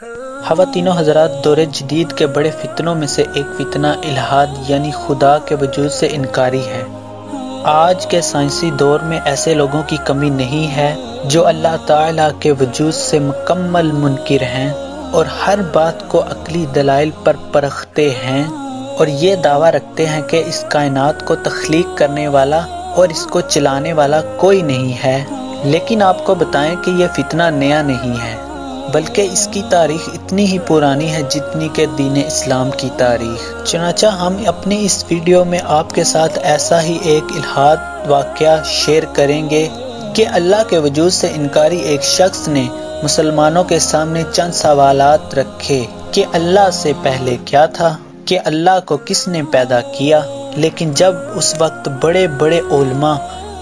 خواتینوں حضرات، دور جدید کے بڑے فتنوں میں سے ایک فتنہ الحاد یعنی خدا کے وجود سے انکاری ہے۔ آج کے سائنسی دور میں ایسے لوگوں کی کمی نہیں ہے جو اللہ تعالیٰ کے وجود سے مکمل منکر ہیں اور ہر بات کو عقلی دلائل پر پرکھتے ہیں اور یہ دعویٰ رکھتے ہیں کہ اس کائنات کو تخلیق کرنے والا اور اس کو چلانے والا کوئی نہیں ہے۔ لیکن آپ کو بتائیں کہ یہ فتنہ نیا نہیں ہے، بلکہ اس کی تاریخ اتنی ہی پرانی ہے جتنی کہ دین اسلام کی تاریخ۔ چنانچہ ہم اپنی اس ویڈیو میں آپ کے ساتھ ایسا ہی ایک الحاد واقعہ شیئر کریں گے کہ اللہ کے وجود سے انکاری ایک شخص نے مسلمانوں کے سامنے چند سوالات رکھے کہ اللہ سے پہلے کیا تھا، کہ اللہ کو کس نے پیدا کیا۔ لیکن جب اس وقت بڑے بڑے علماء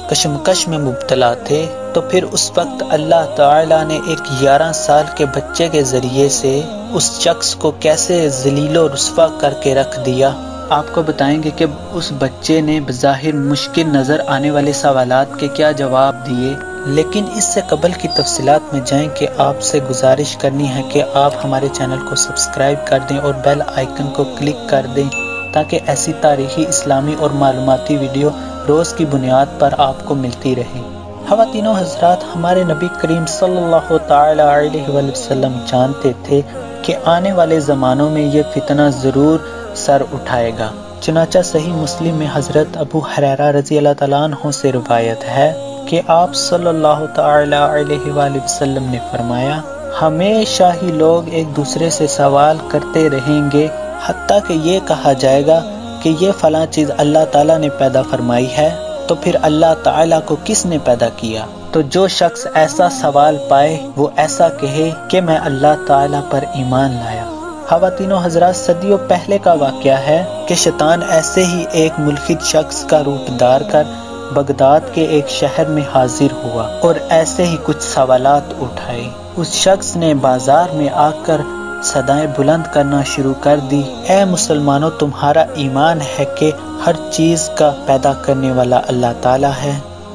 کشمکش میں مبتلا تھے تو پھر اس وقت اللہ تعالیٰ نے ایک 11 سال کے بچے کے ذریعے سے اس شخص کو کیسے ذلیل و رسوا کر کے رکھ دیا۔ آپ کو بتائیں گے کہ اس بچے نے بظاہر مشکل نظر آنے والے سوالات کے کیا جواب دیے۔ لیکن اس سے قبل کی تفصیلات میں جائیں کہ آپ سے گزارش کرنی ہے کہ آپ ہمارے چینل کو سبسکرائب کر دیں اور بیل آئیکن کو کلک کر دیں تاکہ ایسی تاریخی، اسلامی اور معلوماتی ویڈیو روز کی بنیاد پر آپ کو ملتی رہے۔ خواتینوں حضرات، ہمارے نبی کریم صلی اللہ تعالی علیہ وآلہ وسلم جانتے تھے کہ آنے والے زمانوں میں یہ فتنہ ضرور سر اٹھائے گا۔ چنانچہ صحیح مسلم میں حضرت ابو ہریرہ رضی اللہ تعالیٰ عنہ سے روایت ہے کہ آپ صلی اللہ تعالی علیہ وآلہ وسلم نے فرمایا، ہمیشہ ہی لوگ ایک دوسرے سے سوال کرتے رہیں گے حتیٰ کہ یہ کہا جائے گا کہ یہ فلاں چیز اللہ تعالیٰ نے پیدا فرمائی ہے تو پھر اللہ تعالیٰ کو کس نے پیدا کیا؟ تو جو شخص ایسا سوال پائے وہ ایسا کہے کہ میں اللہ تعالیٰ پر ایمان لایا۔ خواتینوں حضرات، صدیوں پہلے کا واقعہ ہے کہ شیطان ایسے ہی ایک ملحد شخص کا روپ دھار کر بغداد کے ایک شہر میں حاضر ہوا اور ایسے ہی کچھ سوالات اٹھائے۔ اس شخص نے بازار میں آ کر صدائیں بلند کرنا شروع کر دی، اے مسلمانوں، تمہارا ایمان ہے کہ ہر چیز کا پیدا کرنے والا اللہ تعالیٰ ہے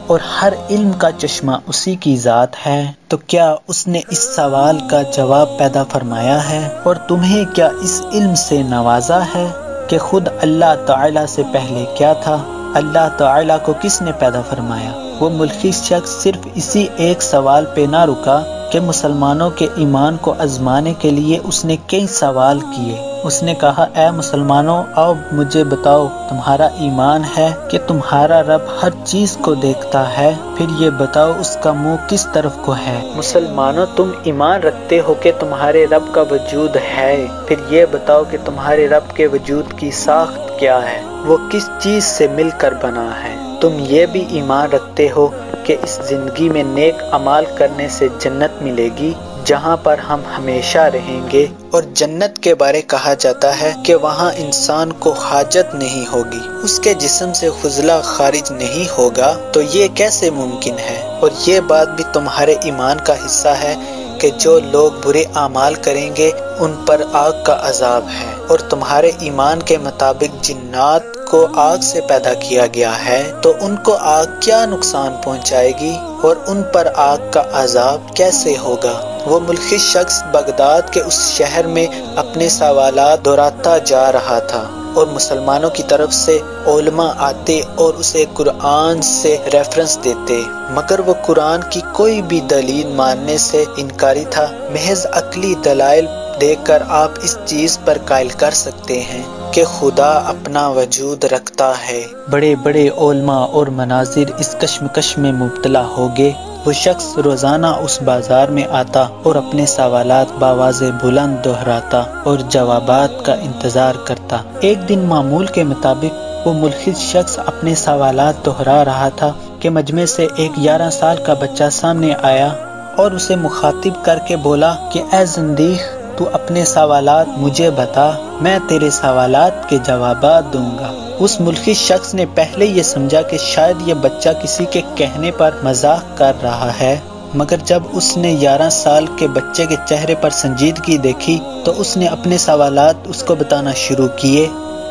اور ہر علم کا چشمہ اسی کی ذات ہے، تو کیا اس نے اس سوال کا جواب پیدا فرمایا ہے اور تمہیں کیا اس علم سے نوازا ہے کہ خود اللہ تعالیٰ سے پہلے کیا تھا، اللہ تعالیٰ کو کس نے پیدا فرمایا؟ وہ ملحد شخص صرف اسی ایک سوال پہ نہ رکا کہ مسلمانوں کے ایمان کو آزمانے کے لیے اس نے کئی سوال کیے۔ اس نے کہا، اے مسلمانوں، آؤ مجھے بتاؤ، تمہارا ایمان ہے کہ تمہارا رب ہر چیز کو دیکھتا ہے، پھر یہ بتاؤ اس کا منہ کس طرف کو ہے؟ مسلمانوں، تم ایمان رکھتے ہو کہ تمہارے رب کا وجود ہے، پھر یہ بتاؤ کہ تمہارے رب کے وجود کی ساخت کیا ہے، وہ کس چیز سے مل کر بنا ہے؟ تم یہ بھی ایمان رکھتے ہو کہ اس زندگی میں نیک اعمال کرنے سے جنت ملے گی جہاں پر ہم ہمیشہ رہیں گے، اور جنت کے بارے کہا جاتا ہے کہ وہاں انسان کو حاجت نہیں ہوگی، اس کے جسم سے خزلہ خارج نہیں ہوگا، تو یہ کیسے ممکن ہے؟ اور یہ بات بھی تمہارے ایمان کا حصہ ہے کہ جو لوگ برے اعمال کریں گے ان پر آگ کا عذاب ہے، اور تمہارے ایمان کے مطابق جنات کو آگ سے پیدا کیا گیا ہے تو ان کو آگ کیا نقصان پہنچائے گی اور ان پر آگ کا عذاب کیسے ہوگا؟ وہ ملحد شخص بغداد کے اس شہر میں اپنے سوالات دہراتا جا رہا تھا اور مسلمانوں کی طرف سے علماء آتے اور اسے قرآن سے ریفرنس دیتے، مگر وہ قرآن کی کوئی بھی دلیل ماننے سے انکاری تھا۔ محض عقلی دلائل دیکھ کر آپ اس چیز پر قائل کر سکتے ہیں کہ خدا اپنا وجود رکھتا ہے۔ بڑے بڑے علماء اور مناظر اس کشمکش میں مبتلا ہو گئے۔ وہ شخص روزانہ اس بازار میں آتا اور اپنے سوالات بآواز بلند دہراتا اور جوابات کا انتظار کرتا۔ ایک دن معمول کے مطابق وہ ملحد شخص اپنے سوالات دہرا رہا تھا کہ مجمع سے ایک 11 سال کا بچہ سامنے آیا اور اسے مخاطب کر کے بولا کہ اے زندیق، تو اپنے سوالات مجھے بتا، میں تیرے سوالات کے جوابات دوں گا۔ اس ملحد شخص نے پہلے یہ سمجھا کہ شاید یہ بچہ کسی کے کہنے پر مذاق کر رہا ہے، مگر جب اس نے 11 سال کے بچے کے چہرے پر سنجیدگی دیکھی تو اس نے اپنے سوالات اس کو بتانا شروع کیے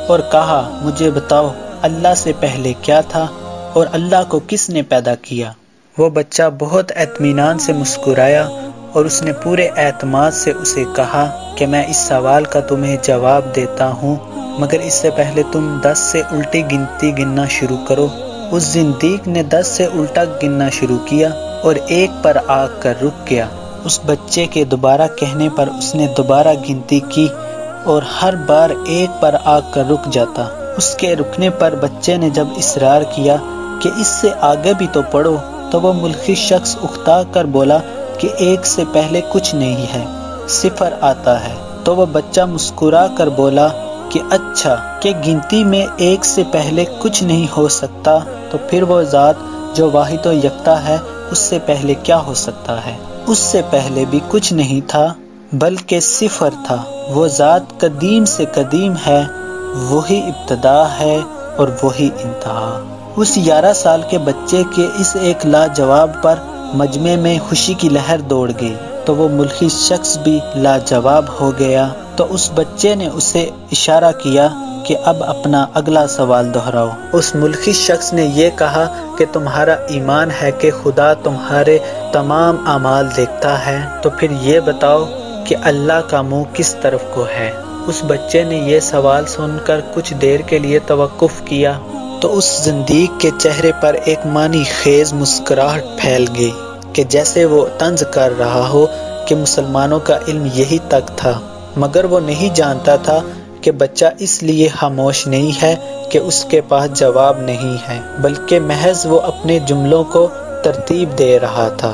اور کہا، مجھے بتاؤ، اللہ سے پہلے کیا تھا اور اللہ کو کس نے پیدا کیا؟ وہ بچہ بہت اطمینان سے مسکرایا اور اس نے پورے اعتماد سے اسے کہا کہ میں اس سوال کا تمہیں جواب دیتا ہوں، مگر اس سے پہلے تم 10 سے الٹی گنتی گننا شروع کرو۔ اس زندیق نے 10 سے الٹا گننا شروع کیا اور 1 پر آ کر رک گیا۔ اس بچے کے دوبارہ کہنے پر اس نے دوبارہ گنتی کی اور ہر بار 1 پر آ کر رک جاتا۔ اس کے رکنے پر بچے نے جب اصرار کیا کہ اس سے آگے بھی تو پڑھو، تو وہ ملحد شخص اکتا کر بولا کہ 1 سے پہلے کچھ نہیں ہے، 0 آتا ہے۔ تو وہ بچہ مسکرا کر بولا کہ اچھا، کہ گنتی میں 1 سے پہلے کچھ نہیں ہو سکتا، تو پھر وہ ذات جو واحد و یکتا ہے اس سے پہلے کیا ہو سکتا ہے؟ اس سے پہلے بھی کچھ نہیں تھا بلکہ 0 تھا۔ وہ ذات قدیم سے قدیم ہے، وہی ابتدا ہے اور وہی انتہا۔ اس 11 سال کے بچے کے اس ایک لاجواب پر مجمع میں خوشی کی لہر دوڑ گئی، تو وہ ملحد شخص بھی لاجواب ہو گیا۔ تو اس بچے نے اسے اشارہ کیا کہ اب اپنا اگلا سوال دہراؤ۔ اس ملحد شخص نے یہ کہا کہ تمہارا ایمان ہے کہ خدا تمہارے تمام اعمال دیکھتا ہے، تو پھر یہ بتاؤ کہ اللہ کا منہ کس طرف کو ہے؟ اس بچے نے یہ سوال سن کر کچھ دیر کے لیے توقف کیا، تو اس زندیق کے چہرے پر ایک معنی خیز مسکراہٹ پھیل گئی کہ جیسے وہ طنز کر رہا ہو کہ مسلمانوں کا علم یہی تک تھا، مگر وہ نہیں جانتا تھا کہ بچہ اس لیے خاموش نہیں ہے کہ اس کے پاس جواب نہیں ہے، بلکہ محض وہ اپنے جملوں کو ترتیب دے رہا تھا۔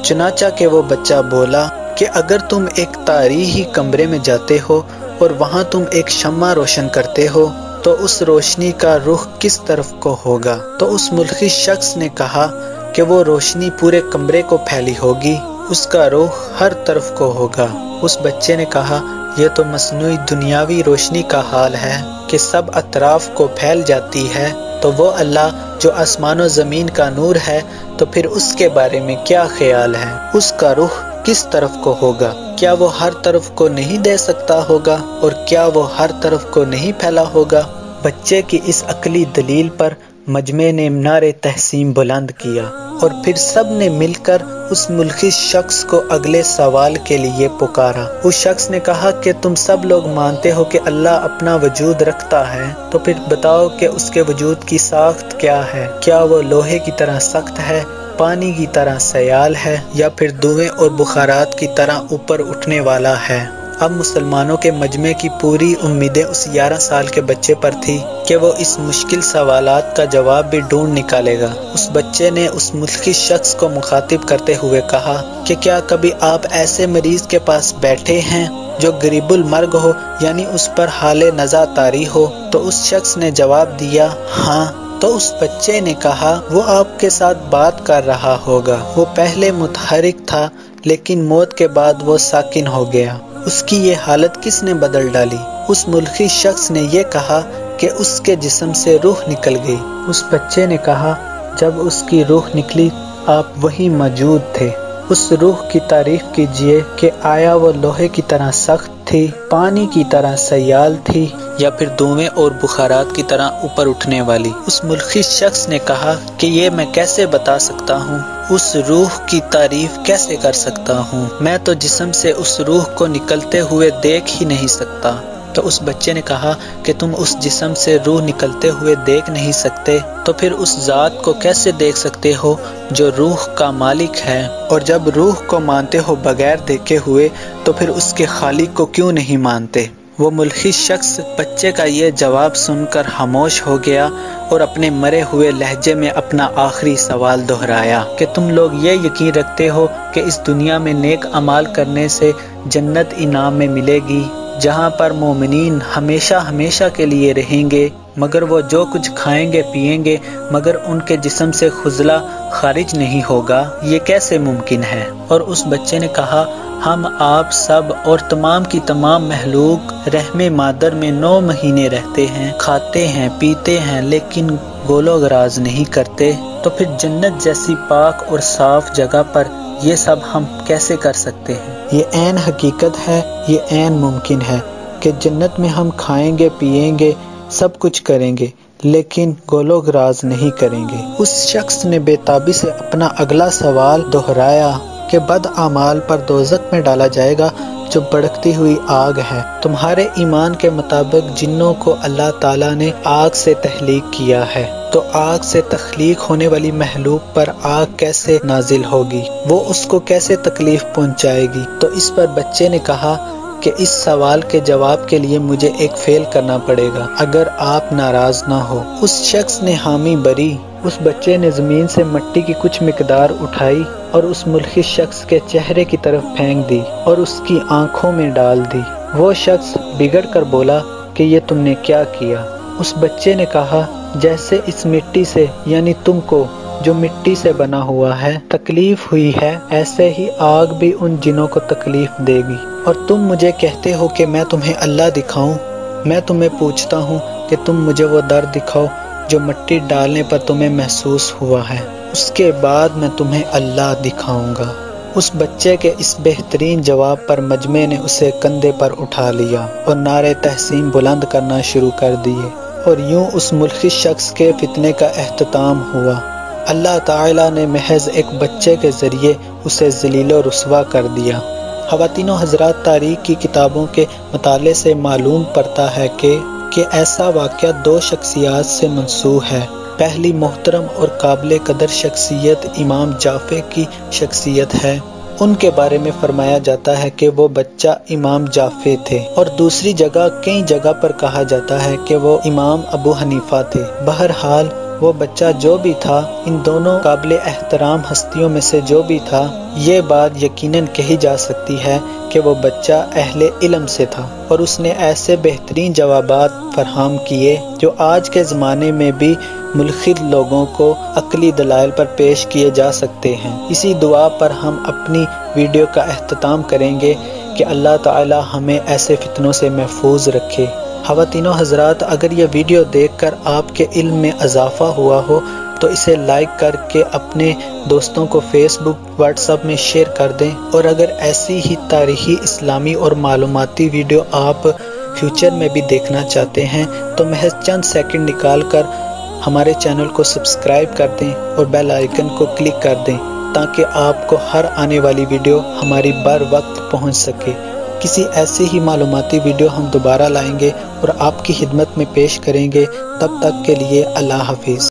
چنانچہ کہ وہ بچہ بولا کہ اگر تم ایک تاریخی کمرے میں جاتے ہو اور وہاں تم ایک شمع روشن کرتے ہو تو اس روشنی کا رخ کس طرف کو ہوگا؟ تو اس ملحد شخص نے کہا کہ وہ روشنی پورے کمرے کو پھیلی ہوگی، اس کا رخ ہر طرف کو ہوگا۔ اس بچے نے کہا یہ تو مصنوعی دنیاوی روشنی کا حال ہے کہ سب اطراف کو پھیل جاتی ہے، تو وہ اللہ جو آسمان و زمین کا نور ہے، تو پھر اس کے بارے میں کیا خیال ہے؟ اس کا رخ کس طرف کو ہوگا؟ کیا وہ ہر طرف کو نہیں دے سکتا ہوگا اور کیا وہ ہر طرف کو نہیں پھیلا ہوگا؟ بچے کی اس عقلی دلیل پر مجمع نے منارے تحسین بلند کیا اور پھر سب نے مل کر اس ملحد شخص کو اگلے سوال کے لیے پکارا۔ اس شخص نے کہا کہ تم سب لوگ مانتے ہو کہ اللہ اپنا وجود رکھتا ہے، تو پھر بتاؤ کہ اس کے وجود کی ساخت کیا ہے؟ کیا وہ لوہے کی طرح سخت ہے، پانی کی طرح سیال ہے، یا پھر دھوئیں اور بخارات کی طرح اوپر اٹھنے والا ہے؟ اب مسلمانوں کے مجمع کی پوری امیدیں اس 11 سال کے بچے پر تھی کہ وہ اس مشکل سوالات کا جواب بھی ڈھونڈ نکالے گا۔ اس بچے نے اس ملحد شخص کو مخاطب کرتے ہوئے کہا کہ کیا کبھی آپ ایسے مریض کے پاس بیٹھے ہیں جو قریب المرگ ہو، یعنی اس پر حال نزع طاری ہو؟ تو اس شخص نے جواب دیا ہاں۔ تو اس بچے نے کہا وہ آپ کے ساتھ بات کر رہا ہوگا، وہ پہلے متحرک تھا لیکن موت کے بعد وہ ساکن ہو گیا، اس کی یہ حالت کس نے بدل ڈالی؟ اس ملحد شخص نے یہ کہا کہ اس کے جسم سے روح نکل گئی۔ اس بچے نے کہا جب اس کی روح نکلی آپ وہی موجود تھے، اس روح کی تعریف کیجئے کہ آیا وہ لوہے کی طرح سخت تھی، پانی کی طرح سیال تھی، یا پھر دھوئیں اور بخارات کی طرح اوپر اٹھنے والی؟ اس ملحد شخص نے کہا کہ یہ میں کیسے بتا سکتا ہوں، اس روح کی تعریف کیسے کر سکتا ہوں؟ میں تو جسم سے اس روح کو نکلتے ہوئے دیکھ ہی نہیں سکتا۔ تو اس بچے نے کہا کہ تم اس جسم سے روح نکلتے ہوئے دیکھ نہیں سکتے، تو پھر اس ذات کو کیسے دیکھ سکتے ہو جو روح کا مالک ہے؟ اور جب روح کو مانتے ہو بغیر دیکھے ہوئے، تو پھر اس کے خالق کو کیوں نہیں مانتے؟ وہ ملحد شخص بچے کا یہ جواب سن کر خاموش ہو گیا اور اپنے مرے ہوئے لہجے میں اپنا آخری سوال دہرایا کہ تم لوگ یہ یقین رکھتے ہو کہ اس دنیا میں نیک اعمال کرنے سے جنت انعام میں ملے گی، جہاں پر مومنین ہمیشہ ہمیشہ کے لیے رہیں گے، مگر وہ جو کچھ کھائیں گے پیئیں گے مگر ان کے جسم سے خزلہ خارج نہیں ہوگا، یہ کیسے ممکن ہے؟ اور اس بچے نے کہا ہم آپ سب اور تمام کی تمام مخلوق رحم مادر میں 9 مہینے رہتے ہیں، کھاتے ہیں پیتے ہیں، لیکن گول و غراض نہیں کرتے، تو پھر جنت جیسی پاک اور صاف جگہ پر یہ سب ہم کیسے کر سکتے ہیں؟ یہ عین حقیقت ہے، یہ عین ممکن ہے کہ جنت میں ہم کھائیں گے پیئیں گے سب کچھ کریں گے لیکن گول و غراض نہیں کریں گے۔ اس شخص نے بے تابی سے اپنا اگلا سوال دہرایا کہ بد اعمال پر دوزخ میں ڈالا جائے گا جو بھڑکتی ہوئی آگ ہے۔ تمہارے ایمان کے مطابق جنوں کو اللہ تعالیٰ نے آگ سے تخلیق کیا ہے، تو آگ سے تخلیق ہونے والی مخلوق پر آگ کیسے نازل ہوگی؟ وہ اس کو کیسے تکلیف پہنچائے گی؟ تو اس پر بچے نے کہا کہ اس سوال کے جواب کے لیے مجھے ایک فعل کرنا پڑے گا اگر آپ ناراض نہ ہو۔ اس شخص نے حامی بری۔ اس بچے نے زمین سے مٹی کی کچھ مقدار اٹھائی اور اس ملحد شخص کے چہرے کی طرف پھینک دی اور اس کی آنکھوں میں ڈال دی۔ وہ شخص بگڑ کر بولا کہ یہ تم نے کیا کیا؟ اس بچے نے کہا جیسے اس مٹی سے یعنی تم کو جو مٹی سے بنا ہوا ہے تکلیف ہوئی ہے، ایسے ہی آگ بھی ان جنوں کو تکلیف دے گی۔ اور تم مجھے کہتے ہو کہ میں تمہیں اللہ دکھاؤں۔ میں تمہیں پوچھتا ہوں کہ تم مجھے وہ درد دکھاؤ جو مٹی ڈالنے پر تمہیں محسوس ہوا ہے، اس کے بعد میں تمہیں اللہ دکھاؤں گا۔ اس بچے کے اس بہترین جواب پر مجمع نے اسے کندھے پر اٹھا لیا اور نعرے تحسین بلند کرنا شروع کر دیے، اور یوں اس ملحد شخص کے فتنے کا اختتام ہوا۔ اللہ تعالیٰ نے محض ایک بچے کے ذریعے اسے ذلیل و رسوا کر دیا۔ خواتین و حضرات، تاریخ کی کتابوں کے مطالعے سے معلوم پڑتا ہے کہ ایسا واقعہ دو شخصیات سے منسوب ہے۔ پہلی محترم اور قابل قدر شخصیت امام جعفر کی شخصیت ہے۔ ان کے بارے میں فرمایا جاتا ہے کہ وہ بچہ امام جعفر تھے، اور دوسری جگہ کئی جگہ پر کہا جاتا ہے کہ وہ امام ابو حنیفہ تھے۔ بہرحال وہ بچہ جو بھی تھا، ان دونوں قابل احترام ہستیوں میں سے جو بھی تھا، یہ بات یقیناً کہی جا سکتی ہے کہ وہ بچہ اہل علم سے تھا، اور اس نے ایسے بہترین جوابات فراہم کیے جو آج کے زمانے میں بھی ملحد لوگوں کو عقلی دلائل پر پیش کیے جا سکتے ہیں۔ اسی دعا پر ہم اپنی ویڈیو کا اختتام کریں گے کہ اللہ تعالی ہمیں ایسے فتنوں سے محفوظ رکھے۔ خواتین و حضرات، اگر یہ ویڈیو دیکھ کر آپ کے علم میں اضافہ ہوا ہو تو اسے لائک کر کے اپنے دوستوں کو فیس بک، واٹس ایپ میں شیئر کر دیں، اور اگر ایسی ہی تاریخی، اسلامی اور معلوماتی ویڈیو آپ فیوچر میں بھی دیکھنا چاہتے ہیں تو محض چند سیکنڈ نکال کر ہمارے چینل کو سبسکرائب کر دیں اور بیل آئیکن کو کلک کر دیں تاکہ آپ کو ہر آنے والی ویڈیو ہماری بر وقت پہنچ سکے۔ کسی ایسی ہی معلوماتی ویڈیو ہم دوبارہ لائیں گے اور آپ کی خدمت میں پیش کریں گے۔ تب تک کے لیے اللہ حافظ۔